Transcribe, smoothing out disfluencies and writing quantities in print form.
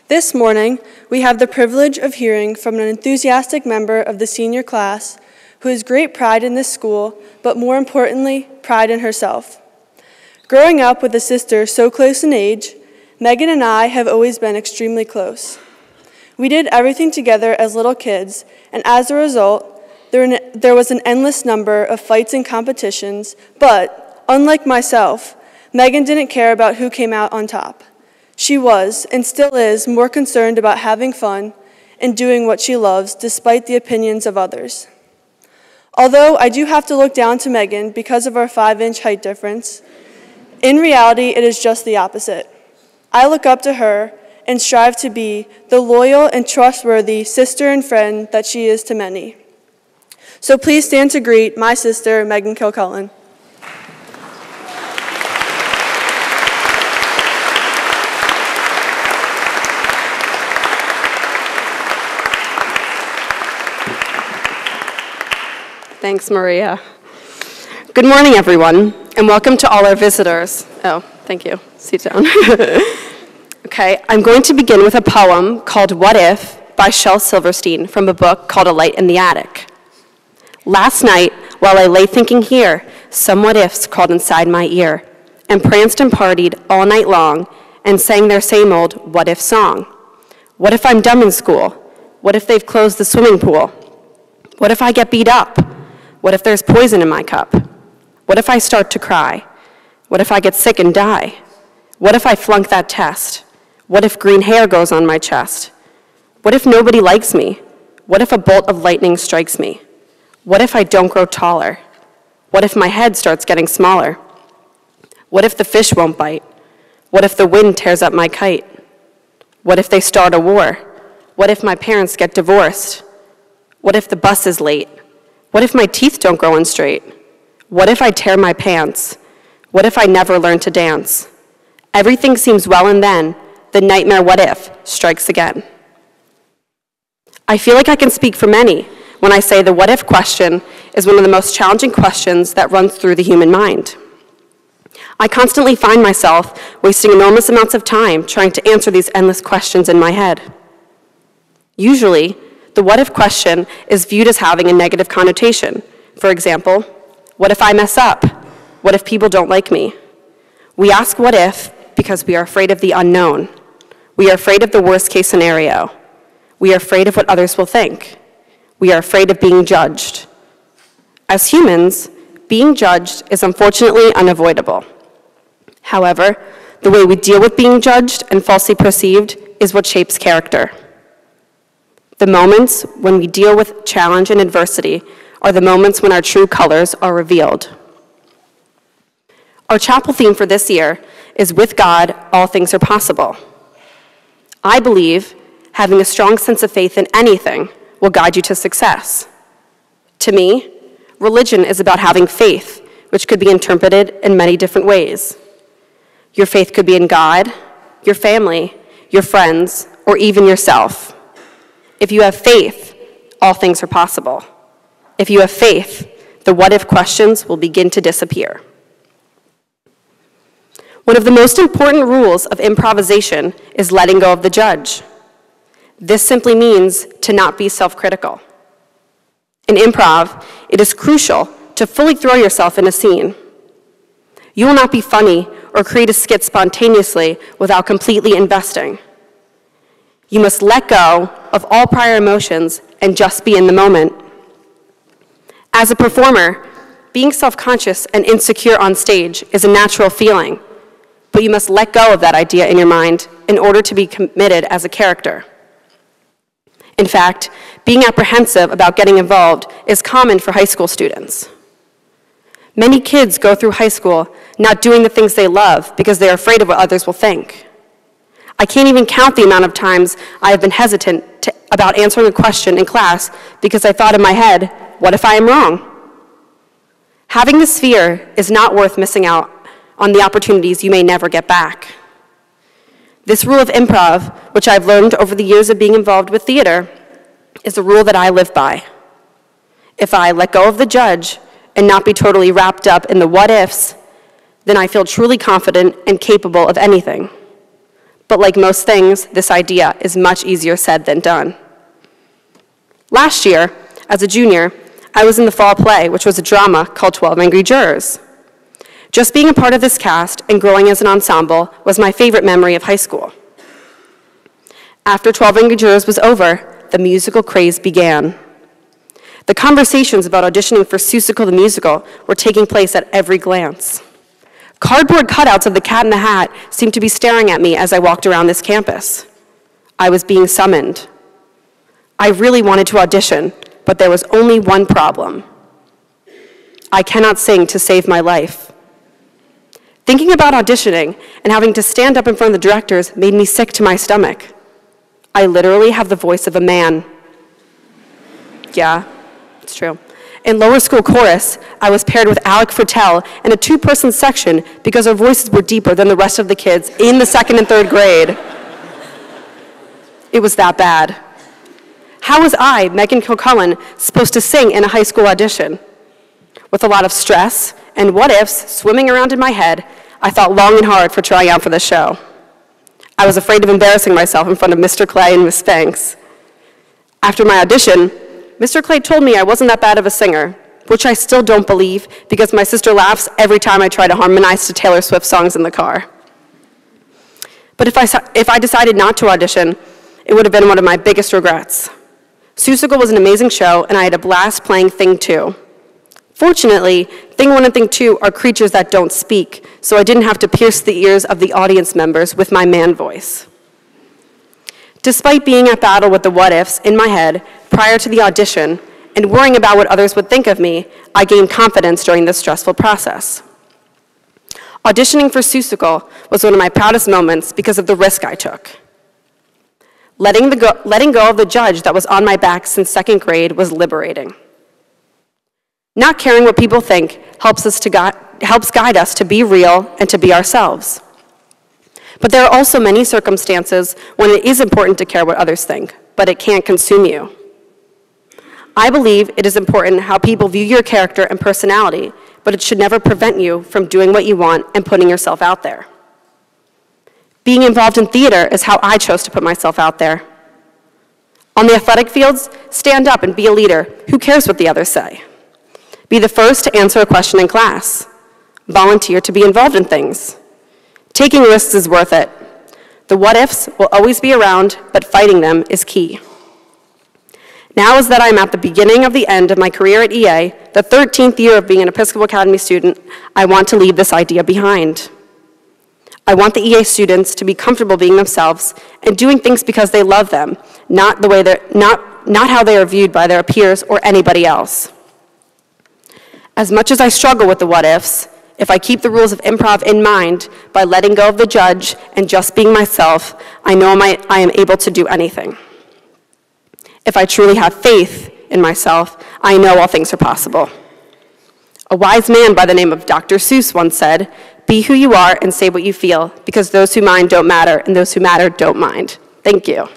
This morning, we have the privilege of hearing from an enthusiastic member of the senior class who has great pride in this school, but more importantly, pride in herself. Growing up with a sister so close in age, Megan and I have always been extremely close. We did everything together as little kids, and as a result, there was an endless number of fights and competitions, but, unlike myself, Megan didn't care about who came out on top. She was, and still is, more concerned about having fun and doing what she loves despite the opinions of others. Although I do have to look down to Megan because of our 5-inch height difference, in reality it is just the opposite. I look up to her and strive to be the loyal and trustworthy sister and friend that she is to many. So please stand to greet my sister, Meg Kilcullen. Thanks, Maria. Good morning, everyone, and welcome to all our visitors. Oh, thank you. Sit down. Okay, I'm going to begin with a poem called What If by Shel Silverstein from a book called A Light in the Attic. Last night, while I lay thinking here, some what ifs crawled inside my ear and pranced and partied all night long and sang their same old what if song. What if I'm dumb in school? What if they've closed the swimming pool? What if I get beat up? What if there's poison in my cup? What if I start to cry? What if I get sick and die? What if I flunk that test? What if green hair goes on my chest? What if nobody likes me? What if a bolt of lightning strikes me? What if I don't grow taller? What if my head starts getting smaller? What if the fish won't bite? What if the wind tears up my kite? What if they start a war? What if my parents get divorced? What if the bus is late? What if my teeth don't grow in straight? What if I tear my pants? What if I never learn to dance? Everything seems well, and then the nightmare what if strikes again. I feel like I can speak for many when I say the what if question is one of the most challenging questions that runs through the human mind. I constantly find myself wasting enormous amounts of time trying to answer these endless questions in my head. Usually, the what if question is viewed as having a negative connotation. For example, what if I mess up? What if people don't like me? We ask what if because we are afraid of the unknown. We are afraid of the worst case scenario. We are afraid of what others will think. We are afraid of being judged. As humans, being judged is unfortunately unavoidable. However, the way we deal with being judged and falsely perceived is what shapes character. The moments when we deal with challenge and adversity are the moments when our true colors are revealed. Our chapel theme for this year is With God, All Things Are Possible. I believe having a strong sense of faith in anything will guide you to success. To me, religion is about having faith, which could be interpreted in many different ways. Your faith could be in God, your family, your friends, or even yourself. If you have faith, all things are possible. If you have faith, the what if questions will begin to disappear. One of the most important rules of improvisation is letting go of the judge. This simply means to not be self-critical. In improv, it is crucial to fully throw yourself in a scene. You will not be funny or create a skit spontaneously without completely investing. You must let go of all prior emotions and just be in the moment. As a performer, being self-conscious and insecure on stage is a natural feeling, but you must let go of that idea in your mind in order to be committed as a character. In fact, being apprehensive about getting involved is common for high school students. Many kids go through high school not doing the things they love because they are afraid of what others will think. I can't even count the amount of times I have been hesitant about answering a question in class because I thought in my head, what if I am wrong? Having this fear is not worth missing out on the opportunities you may never get back. This rule of improv, which I've learned over the years of being involved with theater, is a rule that I live by. If I let go of the judge and not be totally wrapped up in the what ifs, then I feel truly confident and capable of anything. But like most things, this idea is much easier said than done. Last year, as a junior, I was in the fall play, which was a drama called 12 Angry Jurors. Just being a part of this cast and growing as an ensemble was my favorite memory of high school. After 12 Angry Jurors was over, the musical craze began. The conversations about auditioning for Seussical the Musical were taking place at every glance. Cardboard cutouts of the Cat in the Hat seemed to be staring at me as I walked around this campus. I was being summoned. I really wanted to audition, but there was only one problem. I cannot sing to save my life. Thinking about auditioning and having to stand up in front of the directors made me sick to my stomach. I literally have the voice of a man. Yeah, it's true. In lower school chorus, I was paired with Alec Fertel in a two-person section because our voices were deeper than the rest of the kids in the 2nd and 3rd grade. It was that bad. How was I, Meg Kilcullen, supposed to sing in a high school audition? With a lot of stress and what-ifs swimming around in my head, I thought long and hard for trying out for the show. I was afraid of embarrassing myself in front of Mr. Clay and Miss Spanks. After my audition, Mr. Clay told me I wasn't that bad of a singer, which I still don't believe because my sister laughs every time I try to harmonize to Taylor Swift songs in the car. But if I decided not to audition, it would have been one of my biggest regrets. Seussical was an amazing show, and I had a blast playing Thing 2. Fortunately, Thing 1 and Thing 2 are creatures that don't speak, so I didn't have to pierce the ears of the audience members with my man voice. Despite being at battle with the what-ifs in my head prior to the audition and worrying about what others would think of me, I gained confidence during this stressful process. Auditioning for Seussical was one of my proudest moments because of the risk I took. Letting go of the judge that was on my back since 2nd grade was liberating. Not caring what people think helps guide us to be real and to be ourselves. But there are also many circumstances when it is important to care what others think, but it can't consume you. I believe it is important how people view your character and personality, but it should never prevent you from doing what you want and putting yourself out there. Being involved in theater is how I chose to put myself out there. On the athletic fields, stand up and be a leader. Who cares what the others say? Be the first to answer a question in class. Volunteer to be involved in things. Taking risks is worth it. The what-ifs will always be around, but fighting them is key. Now is that I'm at the beginning of the end of my career at EA, the 13th year of being an Episcopal Academy student, I want to leave this idea behind. I want the EA students to be comfortable being themselves and doing things because they love them, not how they are viewed by their peers or anybody else. As much as I struggle with the what-ifs, if I keep the rules of improv in mind by letting go of the judge and just being myself, I know I am able to do anything. If I truly have faith in myself, I know all things are possible. A wise man by the name of Dr. Seuss once said, "Be who you are and say what you feel, because those who mind don't matter, and those who matter don't mind." Thank you.